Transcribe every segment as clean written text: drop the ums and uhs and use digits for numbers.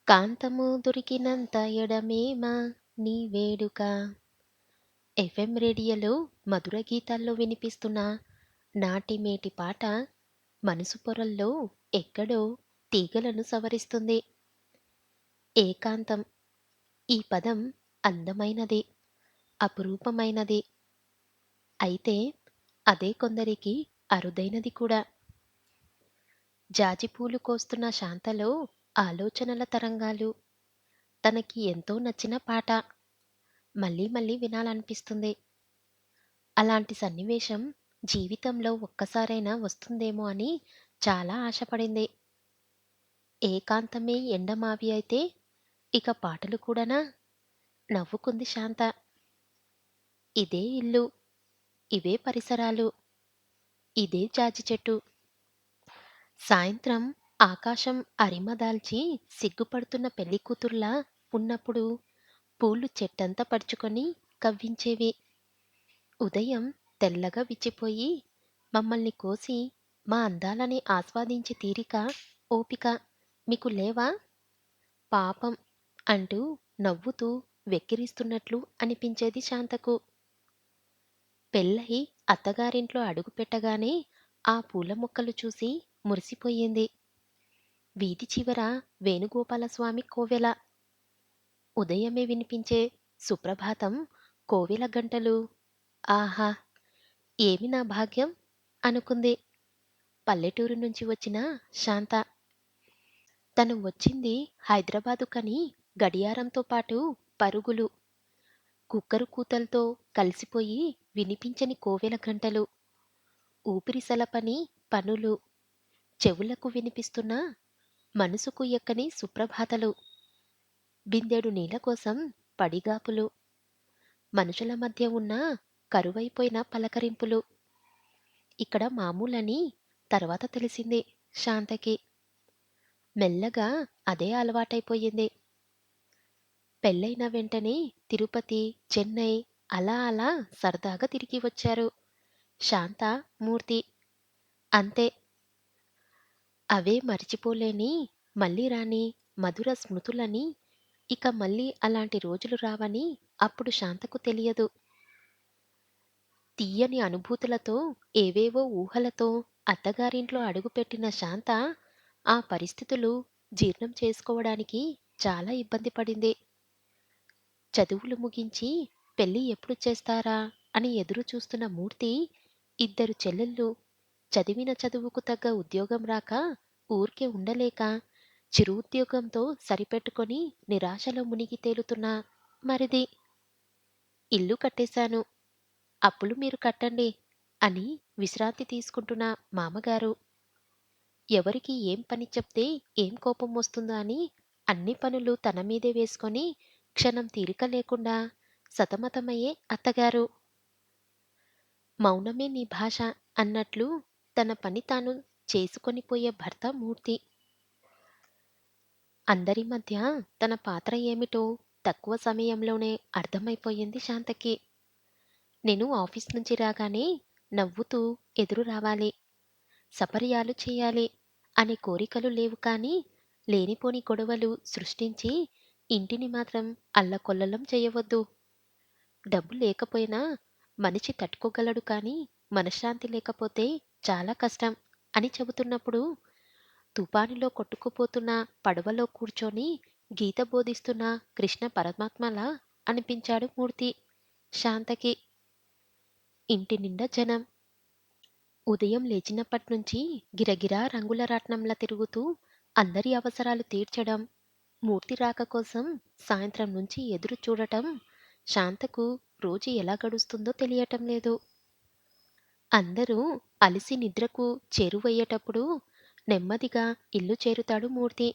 కాంతము దొరికినంత ఎడమేమా నీ వేడుక. ఎఫ్ఎం రేడియోలో మధుర గీతాల్లో వినిపిస్తున్న నాటి మేటి పాట మనసు పొరల్లో ఎక్కడో తీగలను సవరిస్తుంది. ఏకాంతం ఈ పదం అందమైనది, అపురూపమైనది. అయితే అదే కొందరికి అరుదైనది కూడా. జాజిపూలు కోస్తున్న శాంతలో ఆలోచనల తరంగాలు. తనకి ఎంతో నచ్చిన పాట మళ్ళీ మళ్ళీ వినాలనిపిస్తుంది. అలాంటి సన్నివేశం జీవితంలో ఒక్కసారైనా వస్తుందేమో అని చాలా ఆశపడింది. ఏకాంతమే ఎండమావి అయితే ఇక పాటలు కూడానా? నవ్వుకుంది శాంత. ఇదే ఇల్లు, ఇవే పరిసరాలు, ఇదే జాజి చెట్టు. సాయంత్రం ఆకాశం అరిమదాల్చి సిగ్గుపడుతున్న పెళ్లికూతుర్లా ఉన్నప్పుడు పూలు చెట్టంతా పరుచుకొని కవ్వించేవి. ఉదయం తెల్లగా విచ్చిపోయి మమ్మల్ని కోసి మా అందాలని ఆస్వాదించే తీరిక, ఓపిక మీకు లేవా? పాపం అంటూ నవ్వుతూ వెక్కిరిస్తున్నట్లు అనిపించేది శాంతకు. పెళ్ళయి అత్తగారింట్లో అడుగుపెట్టగానే ఆ పూల మొక్కలు చూసి మురిసిపోయింది. వీధి చివర వేణుగోపాలస్వామి కోవెల. ఉదయమే వినిపించే సుప్రభాతం కోవెల గంటలు. ఆహా! ఏమి నా భాగ్యం అనుకుంది పల్లెటూరు నుంచి వచ్చిన శాంత. తను వచ్చింది హైదరాబాదు కని గడియారంతో పాటు పరుగులు, కుక్కరు కూతలతో కలిసిపోయి వినిపించని కోవెల గంటలు, ఊపిరి సలపని పనులు, చెవులకు వినిపిస్తున్న మనసుకు ఎక్కని సుప్రభాతలు, బిందెడు నీళ్ల కోసం పడిగాపులు, మనుషుల మధ్య ఉన్న కరువైపోయిన పలకరింపులు. ఇక్కడ మామూలని తర్వాత తెలిసింది శాంతకి. మెల్లగా అదే అలవాటైపోయింది. పెళ్ళైన వెంటనే తిరుపతి, చెన్నై అలా అలా సరదాగా తిరిగి వచ్చారు శాంత, మూర్తి. అంతే. అవే మరిచిపోలేని, మళ్ళీ రాని మధుర స్మృతులని. ఇక మళ్ళీ అలాంటి రోజులు రావని అప్పుడు శాంతకు తెలియదు. తీయని అనుభూతులతో, ఏవేవో ఊహలతో అత్తగారింట్లో అడుగుపెట్టిన శాంత ఆ పరిస్థితులు జీర్ణం చేసుకోవడానికి చాలా ఇబ్బంది పడింది. చదువులు ముగించి పెళ్లి ఎప్పుడు చేస్తారా అని ఎదురు చూస్తున్న మూర్తి, ఇద్దరు చెల్లెళ్ళు చదివిన చదువుకు తగ్గ ఉద్యోగం రాక ఊరికే ఉండలేక చిరు ఉద్యోగంతో సరిపెట్టుకొని నిరాశలో మునిగి తేలుతున్న మరిది. ఇల్లు కట్టేశాను, అప్పులు మీరు కట్టండి అని విశ్రాంతి తీసుకుంటున్న మామగారు. ఎవరికి ఏం పని చెప్తే ఏం కోపం వస్తుందా అని అన్ని పనులు తన మీదే వేసుకొని క్షణం తీరిక లేకుండా సతమతమయ్యే అత్తగారు. మౌనమే నీ భాష అన్నట్లు తన పని తాను చేసుకొనిపోయే భర్త మూర్తి. అందరి మధ్య తన పాత్ర ఏమిటో తక్కువ సమయంలోనే అర్థమైపోయింది శాంతకి. నేను ఆఫీస్ నుంచి రాగానే నవ్వుతూ ఎదురు రావాలి, సపర్యాలు చేయాలి అనే కోరికలు లేవు కానీ లేనిపోని గొడవలు సృష్టించి ఇంటిని మాత్రం అల్లకొల్లలం చేయవద్దు. డబ్బు లేకపోయినా మనిషి తట్టుకోగలడు కానీ మనశ్శాంతి లేకపోతే చాలా కష్టం అని చెబుతున్నప్పుడు తుఫానులో కొట్టుకుపోతున్న పడవలో కూర్చొని గీత బోధిస్తున్న కృష్ణ పరమాత్మలా అనిపించాడు మూర్తి శాంతకి. ఇంటి నిండా జనం. ఉదయం లేచినప్పట్నుంచి గిరగిరా రంగుల రాట్నంలా తిరుగుతూ అందరి అవసరాలు తీర్చడం, మూర్తి రాక కోసం సాయంత్రం నుంచి ఎదురు చూడటం శాంతకు రోజు ఎలా గడుస్తుందో తెలియటం లేదు. అందరూ అలిసి నిద్రకు చేరువయ్యేటప్పుడు నెమ్మదిగా ఇల్లు చేరుతాడు మూర్తి.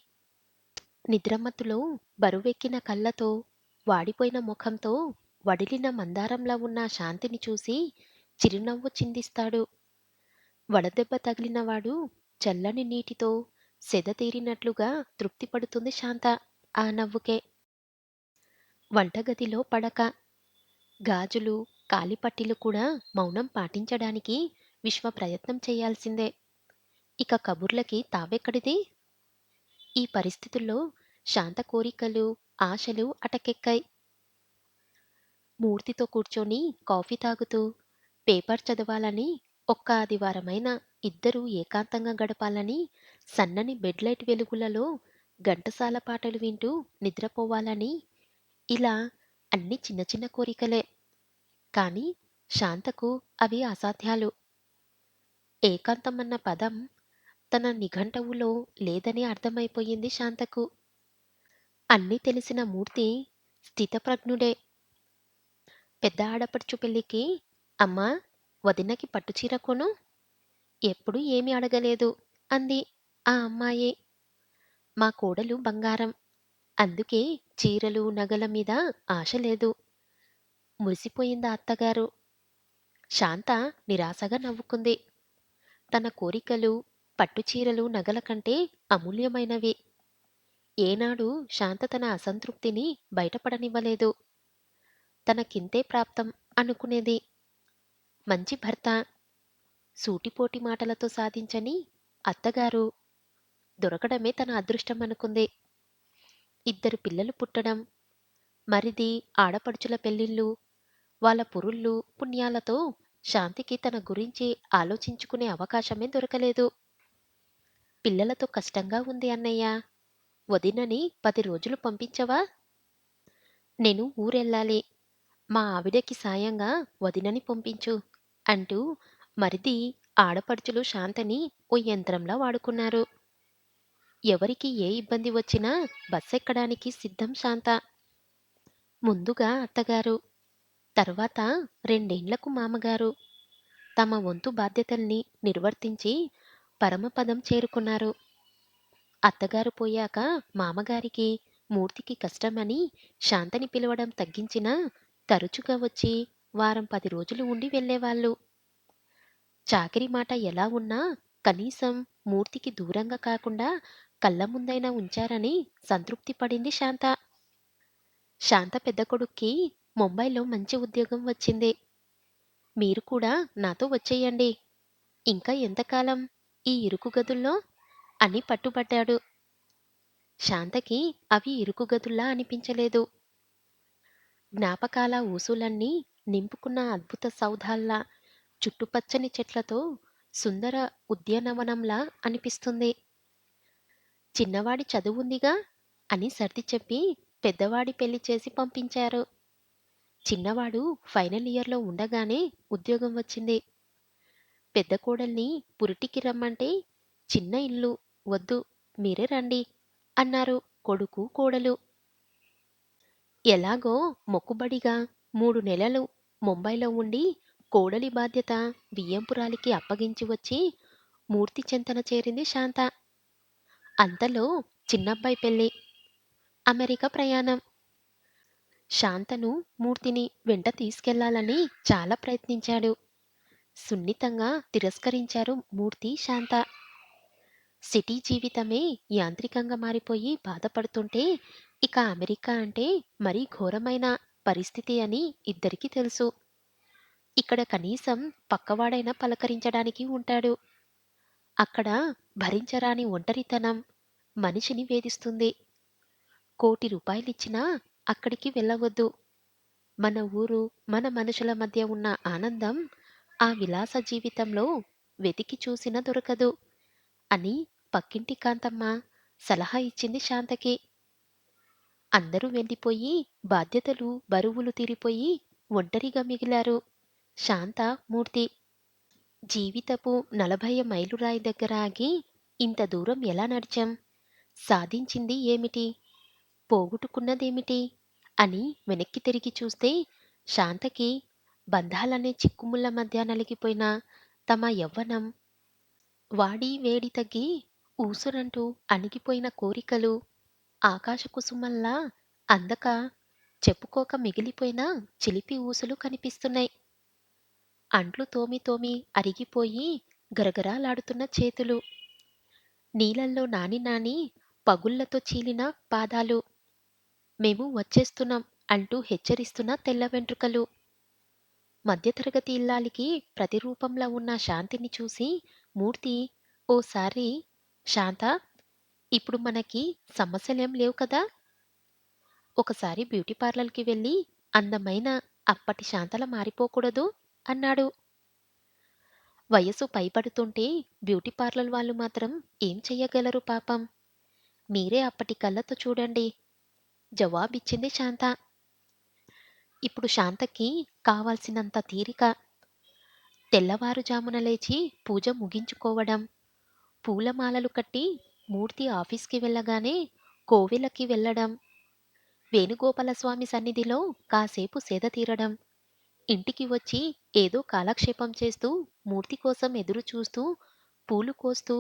నిద్రమత్తులో బరువెక్కిన కళ్ళతో, వాడిపోయిన ముఖంతో వడిలిన మందారంలా ఉన్న శాంతిని చూసి చిరునవ్వు చిందిస్తాడు. వడదెబ్బ తగిలినవాడు చల్లని నీటితో సెద తీరినట్లుగా తృప్తిపడుతుంది శాంత ఆ నవ్వుకే. వంటగదిలో పడక, గాజులు, కాలిపట్టీలు కూడా మౌనం పాటించడానికి విశ్వ ప్రయత్నం చేయాల్సిందే. ఇక కబుర్లకి తావెక్కడిది? ఈ పరిస్థితుల్లో శాంత కోరికలు, ఆశలు అటకెక్కాయి. మూర్తితో కూర్చొని కాఫీ తాగుతూ, పేపర్ చదవాలని, ఒక్క ఆదివారమైనా ఇద్దరూ ఏకాంతంగా గడపాలని, సన్నని బెడ్ లైట్ వెలుగులలో ఘంటసాల పాటలు వింటూ నిద్రపోవాలని, ఇలా అన్ని చిన్న చిన్న కోరికలే. కానీ శాంతకు అవి అసాధ్యాలు. ఏకాంతం అన్న పదం తన నిఘంటువులో లేదని అర్థమైపోయింది శాంతకు. అన్నీ తెలిసిన మూర్తి స్థితప్రజ్ఞుడే. పెద్ద ఆడపడుచు పెళ్ళికి అమ్మా, వదినకి పట్టుచీర కొను. ఎప్పుడూ ఏమీ అడగలేదు అంది ఆ అమ్మాయే. మా కోడలు బంగారం. అందుకే చీరలు, నగల మీద ఆశ లేదు. మురిసిపోయిందా అత్తగారు. శాంత నిరాశగా నవ్వుకుంది. తన కోరికలు పట్టుచీరలు, నగల కంటే అమూల్యమైనవి. ఏనాడు శాంత తన అసంతృప్తిని బయటపడనివ్వలేదు. తనకింతే ప్రాప్తం అనుకునేది. మంచి భర్త, సూటిపోటి మాటలతో సాధించని అత్తగారు దొరకడమే తన అదృష్టం అనుకుంది. ఇద్దరు పిల్లలు పుట్టడం, మరిది, ఆడపడుచుల పెళ్ళిళ్ళు, వాళ్ళ పురుళ్ళు, పుణ్యాలతో శాంతికి తన గురించి ఆలోచించుకునే అవకాశమే దొరకలేదు. పిల్లలతో కష్టంగా ఉంది అన్నయ్య. వదినని 10 రోజులు పంపించవా? నేను ఊరెళ్ళాలి. మా ఆవిడకి సాయంగా వదినని పంపించు అంటూ మరిది, ఆడపడుచులు శాంతని ఓ యంత్రంలా వాడుకున్నారు. ఎవరికి ఏ ఇబ్బంది వచ్చినా బస్సెక్కడానికి సిద్ధం శాంత. ముందుగా అత్తగారు, తర్వాత 2 ఏళ్లకు మామగారు తమ వంతు బాధ్యతల్ని నిర్వర్తించి పరమపదం చేరుకున్నారు. అత్తగారు పోయాక మామగారికి, మూర్తికి కష్టమని శాంతని పిలవడం తగ్గించినా తరచుగా వచ్చి వారం 10 రోజులు ఉండి వెళ్ళేవాళ్ళు. చాకిరీ మాట ఎలా ఉన్నా కనీసం మూర్తికి దూరంగా కాకుండా కళ్ళ ముందైనా ఉంచారని సంతృప్తి పడింది శాంత. శాంత పెద్ద కొడుక్కి ముంబైలో మంచి ఉద్యోగం వచ్చింది. మీరు కూడా నాతో వచ్చేయండి. ఇంకా ఎంతకాలం ఈ ఇరుకు గదుల్లో అని పట్టుబట్టాడు. శాంతకి అవి ఇరుకు గదుల్లా అనిపించలేదు. జ్ఞాపకాల ఊసులన్నీ నింపుకున్న అద్భుత సౌధాల్లా, చుట్టుపచ్చని చెట్లతో సుందర ఉద్యానవనంలా అనిపిస్తుంది. చిన్నవాడి చదువుందిగా అని సర్ది చెప్పి పెద్దవాడి పెళ్లి చేసి పంపించారు. చిన్నవాడు ఫైనల్ ఇయర్‌లో ఉండగానే ఉద్యోగం వచ్చింది. పెద్ద కోడల్ని పురిటికి రమ్మంటే చిన్న ఇల్లు వద్దు, మీరే రండి అన్నారు కొడుకు, కోడలు. ఎలాగో మొక్కుబడిగా 3 నెలలు ముంబైలో ఉండి కోడలి బాధ్యత వియ్యంపురాలికి అప్పగించి వచ్చి మూర్తి చెంతన చేరింది శాంత. అంతలో చిన్నబ్బాయి పెళ్ళి, అమెరికా ప్రయాణం. శాంతను, మూర్తిని వెంట తీసుకెళ్లాలని చాలా ప్రయత్నించాడు. సున్నితంగా తిరస్కరించారు మూర్తి, శాంత. సిటీ జీవితమే యాంత్రికంగా మారిపోయి బాధపడుతుంటే ఇక అమెరికా అంటే మరీ ఘోరమైన పరిస్థితి అని ఇద్దరికీ తెలుసు. ఇక్కడ కనీసం పక్కవాడైనా పలకరించడానికి ఉంటాడు. అక్కడ భరించరాని ఒంటరితనం మనిషిని వేధిస్తుంది. ₹1,00,00,000 అక్కడికి వెళ్ళవద్దు. మన ఊరు, మన మనుషుల మధ్య ఉన్న ఆనందం ఆ విలాస జీవితంలో వెతికి చూసినా దొరకదు అని పక్కింటి కాంతమ్మ సలహా ఇచ్చింది శాంతకి. అందరూ వెళ్ళిపోయి బాధ్యతలు, బరువులు తీరిపోయి ఒంటరిగా మిగిలారు శాంత, మూర్తి. జీవితపు 40 మైలురాయి దగ్గర ఆగి ఇంత దూరం ఎలా నడిచాం? సాధించింది ఏమిటి? పోగొట్టుకున్నదేమిటి? అని వెనక్కి తిరిగి చూస్తే శాంతకి బంధాలనే చిక్కుముళ్ళ మధ్య నలిగిపోయిన తమ యవ్వనం, వాడి వేడి తగ్గి ఊసురంటూ అణిగిపోయిన కోరికలు, ఆకాశకుసుమల్లా అందక చెప్పుకోక మిగిలిపోయిన చిలిపి ఊసులు కనిపిస్తున్నాయి. అంట్లు తోమి తోమి అరిగిపోయి గరగరాలాడుతున్న చేతులు, నీళ్ళల్లో నాని నాని పగుళ్లతో చీలిన పాదాలు, మేము వచ్చేస్తున్నాం అంటూ హెచ్చరిస్తున్న తెల్ల వెంట్రుకలు. మధ్యతరగతి ఇల్లాలికి ప్రతిరూపంలా ఉన్న శాంతిని చూసి మూర్తి ఓసారి శాంత, ఇప్పుడు మనకి సమస్యలేం లేవు కదా! ఒకసారి బ్యూటీ పార్లర్‌కి వెళ్లి అందమైన అప్పటి శాంతల మారిపోకూడదు అన్నాడు. వయసు పైబడుతుంటే బ్యూటీ పార్లర్ వాళ్ళు మాత్రం ఏం చెయ్యగలరు పాపం. మీరే అప్పటి కళ్ళతో చూడండి జవాబిచ్చింది శాంత. ఇప్పుడు శాంతకి కావాల్సినంత తీరిక. తెల్లవారుజామున లేచి పూజ ముగించుకోవడం, పూలమాలలు కట్టి మూర్తి ఆఫీస్‌కి వెళ్ళగానే కోవెలకి వెళ్ళడం, వేణుగోపాలస్వామి సన్నిధిలో కాసేపు సేద తీరడం, ఇంటికి వచ్చి ఏదో కాలక్షేపం చేస్తూ మూర్తి కోసం ఎదురు చూస్తూ పూలు కోస్తూ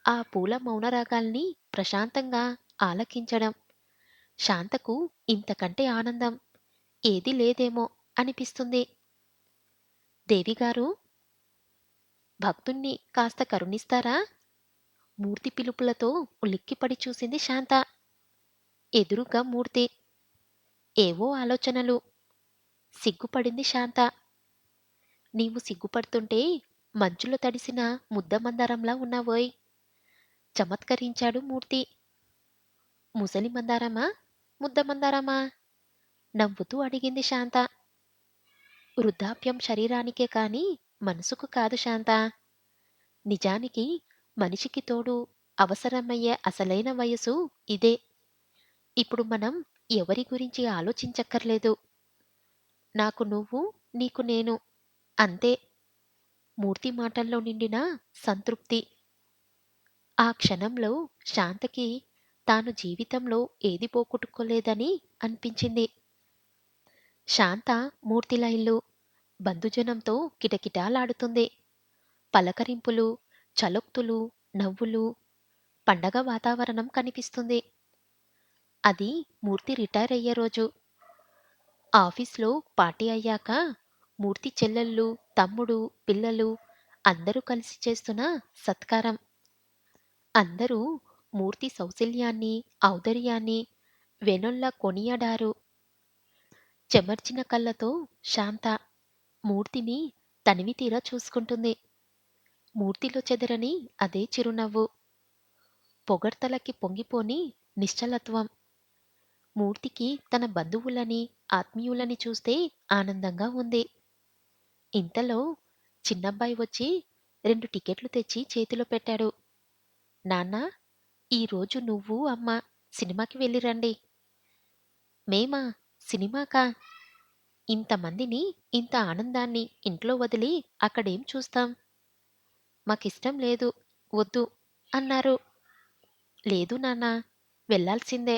ఆ పూల మౌనరాగాల్ని ప్రశాంతంగా ఆలకించడం. శాంతకు ఇంతకంటే ఆనందం ఏదీ లేదేమో అనిపిస్తుంది. దేవిగారు, భక్తుణ్ణి కాస్త కరుణిస్తారా? మూర్తి పిలుపులతో ఉలిక్కిపడి చూసింది శాంత. ఎదురుగా మూర్తి. ఏవో ఆలోచనలు. సిగ్గుపడింది శాంత. నీవు సిగ్గుపడుతుంటే మంచులో తడిసిన ముద్దమందారంలా ఉన్నావోయ్! చమత్కరించాడు మూర్తి. ముసలి మందారమా? ముద్ద మందారమా? నవ్వుతూ అడిగింది శాంత. వృద్ధాప్యం శరీరానికే కాని మనసుకు కాదు శాంతా. నిజానికి మనిషికి తోడు అవసరమయ్యే అసలైన వయసు ఇదే. ఇప్పుడు మనం ఎవరి గురించి ఆలోచించక్కర్లేదు. నాకు నువ్వు, నీకు నేను. అంతే. మూర్తి మాటల్లో నిండిన సంతృప్తి. ఆ క్షణంలో శాంతకి తాను జీవితంలో ఏది పోగొట్టుకోలేదని అనిపించింది. శాంత మూర్తిల ఇల్లు బంధుజనంతో కిటకిటాలాడుతుంది. పలకరింపులు, చలోక్తులు, నవ్వులు, పండగ వాతావరణం కనిపిస్తుంది. అది మూర్తి రిటైర్ అయ్యే రోజు. ఆఫీస్‌లో పార్టీ అయ్యాక మూర్తి చెల్లెళ్ళు, తమ్ముడు, పిల్లలు అందరూ కలిసి చేస్తున్న సత్కారం. అందరూ మూర్తి సౌశల్యాన్ని, ఔదార్యాన్ని వెనొల్ల కొనియాడారు. చెమర్చిన కళ్ళతో శాంత మూర్తిని తనివితీరా చూసుకుంటుంది. మూర్తిలో చెదరని అదే చిరునవ్వు. పొగడ్తలకి పొంగిపోని నిశ్చలత్వం. మూర్తికి తన బంధువులని, ఆత్మీయులని చూస్తే ఆనందంగా ఉంది. ఇంతలో చిన్నబ్బాయి వచ్చి 2 టికెట్లు తెచ్చి చేతిలో పెట్టాడు. నాన్నా, ఈరోజు నువ్వు, అమ్మ సినిమాకి వెళ్ళిరండి. మేమా? సినిమాకా? ఇంతమందిని, ఇంత ఆనందాన్ని ఇంట్లో వదిలి అక్కడేం చూస్తాం? మాకిష్టం లేదు. వద్దు అన్నారు. లేదు నాన్నా, వెళ్ళాల్సిందే.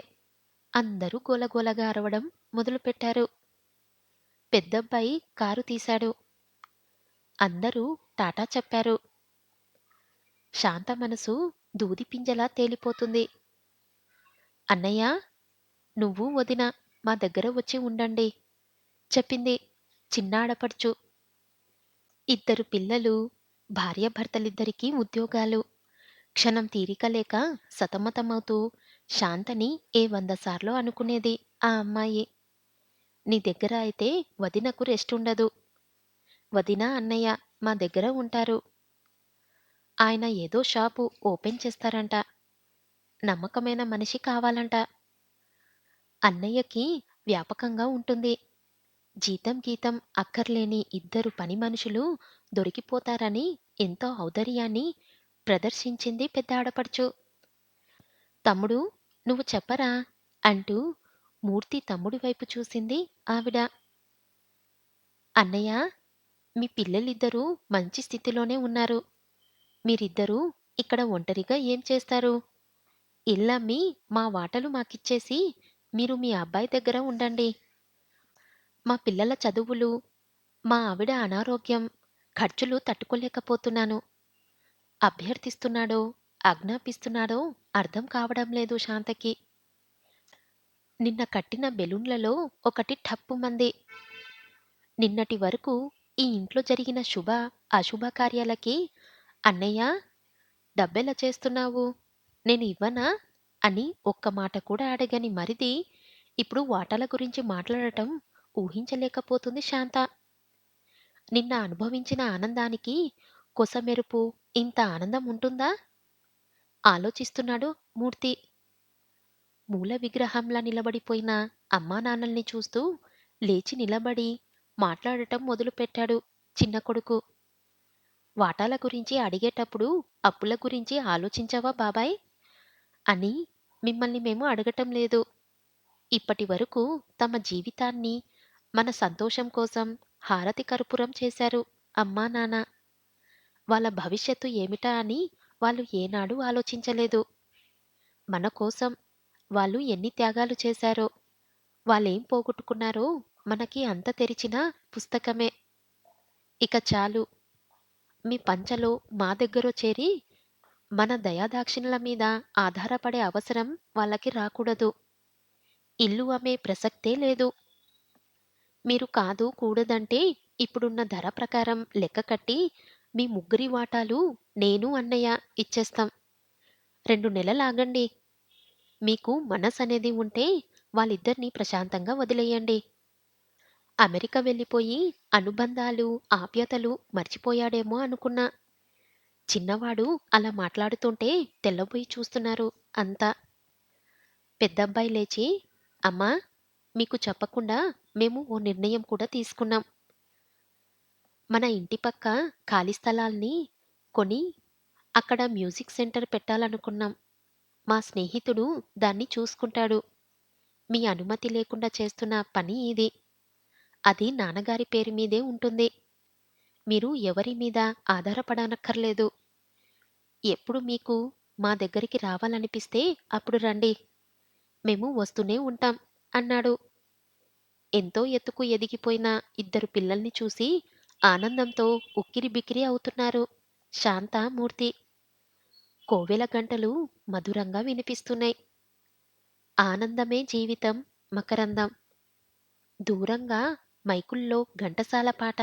అందరూ గోలగోలగా అరవడం మొదలుపెట్టారు. పెద్దబ్బాయి కారు తీశాడు. అందరూ టాటా చెప్పారు. శాంత మనసు దూదిపింజలా తేలిపోతుంది. అన్నయ్య, నువ్వు వదిన మా దగ్గర వచ్చి ఉండండి చెప్పింది చిన్న ఆడపడుచు. ఇద్దరు పిల్లలు, భార్యాభర్తలిద్దరికీ ఉద్యోగాలు. క్షణం తీరిక లేక సతమతమవుతూ శాంతని ఏ 100 సార్లో అనుకునేది ఆ అమ్మాయి. నీ దగ్గర అయితే వదినకు రెస్టుండదు. వదిన, అన్నయ్య మా దగ్గర ఉంటారు. ఆయన ఏదో షాపు ఓపెన్ చేస్తారంట. నమ్మకమైన మనిషి కావాలంట. అన్నయ్యకి వ్యాపకంగా ఉంటుంది. జీతం గీతం అక్కర్లేని ఇద్దరు పని మనుషులు దొరికిపోతారని ఎంతో ఔదార్యాన్ని ప్రదర్శించింది పెద్ద ఆడపడుచు. తమ్ముడు, నువ్వు చెప్పరా అంటూ మూర్తి తమ్ముడి వైపు చూసింది ఆవిడ. అన్నయ్య, మీ పిల్లలిద్దరూ మంచి స్థితిలోనే ఉన్నారు. మీరిద్దరూ ఇక్కడ ఒంటరిగా ఏం చేస్తారు? ఇల్లమ్మి మా వాటలు మాకిచ్చేసి మీరు మీ అబ్బాయి దగ్గర ఉండండి. మా పిల్లల చదువులు, మా ఆవిడ అనారోగ్యం, ఖర్చులు తట్టుకోలేకపోతున్నాను. అభ్యర్థిస్తున్నాడో, ఆజ్ఞాపిస్తున్నాడో అర్థం కావడం లేదు శాంతకి. నిన్న కట్టిన బెలూన్లలో ఒకటి ఠప్పుమంది. నిన్నటి వరకు ఈ ఇంట్లో జరిగిన శుభ, అశుభ కార్యాలకి అన్నయ్య, డబ్బెలా చేస్తున్నావు? నేను ఇవ్వనా? అని ఒక్క మాట కూడా అడగని మరిది ఇప్పుడు వాటాల గురించి మాట్లాడటం ఊహించలేకపోతుంది శాంత. నిన్న అనుభవించిన ఆనందానికి కొసమెరుపు ఇంత ఆనందం ఉంటుందా? ఆలోచిస్తున్నాడు మూర్తి. మూల విగ్రహంలా నిలబడిపోయిన అమ్మానాన్నల్ని చూస్తూ లేచి నిలబడి మాట్లాడటం మొదలుపెట్టాడు చిన్న కొడుకు. వాటాల గురించి అడిగేటప్పుడు అప్పుల గురించి ఆలోచించావా బాబాయ్? అని మిమ్మల్ని మేము అడగటం లేదు. ఇప్పటి వరకు తమ జీవితాన్ని మన సంతోషం కోసం హారతి కర్పూరం చేశారు అమ్మా నాన్న. వాళ్ళ భవిష్యత్తు ఏమిటా అని వాళ్ళు ఏనాడూ ఆలోచించలేదు. మన కోసం వాళ్ళు ఎన్ని త్యాగాలు చేశారో, వాళ్ళేం పోగొట్టుకున్నారో మనకి అంత తెరిచిన పుస్తకమే. ఇక చాలు, మీ పంచలో మా దగ్గరో చేరి మన దయాదాక్షిణ్యాల మీద ఆధారపడే అవసరం వాళ్ళకి రాకూడదు. ఇల్లు అమ్మే ప్రసక్తే లేదు. మీరు కాదు కూడదంటే ఇప్పుడున్న ధర ప్రకారం లెక్క కట్టి మీ ముగ్గురి వాటాలు నేను అన్నయ్య ఇచ్చేస్తాం. 2 నెలలాగండి. మీకు మనసనేది ఉంటే వాళ్ళిద్దరిని ప్రశాంతంగా వదిలేయండి. అమెరికా వెళ్ళిపోయి అనుబంధాలు, ఆప్యాయతలు మర్చిపోయాడేమో అనుకున్నా. చిన్నవాడు అలా మాట్లాడుతుంటే తెల్లబోయి చూస్తున్నారు అంతా. పెద్దబ్బాయి లేచి, అమ్మా! మీకు చెప్పకుండా మేము ఓ నిర్ణయం కూడా తీసుకున్నాం. మన ఇంటి పక్క ఖాళీ స్థలాల్ని కొని అక్కడ మ్యూజిక్ సెంటర్ పెట్టాలనుకున్నాం. మా స్నేహితుడు దాన్ని చూసుకుంటాడు. మీ అనుమతి లేకుండా చేస్తున్న పని ఇది. అది నాన్నగారి పేరు మీదే ఉంటుంది. మీరు ఎవరి మీద ఆధారపడనక్కర్లేదు. ఎప్పుడు మీకు మా దగ్గరికి రావాలనిపిస్తే అప్పుడు రండి. మేము వస్తూనే ఉంటాం అన్నాడు. ఎంతో ఎత్తుకు ఎదిగిపోయిన ఇద్దరు పిల్లల్ని చూసి ఆనందంతో ఉక్కిరిబిక్కిరి అవుతున్నారు శాంత, మూర్తి. కోవెల గంటలు మధురంగా వినిపిస్తున్నాయి. ఆనందమే జీవితం మకరందం. దూరంగా మైకుల్లో ఘంటసాల పాట.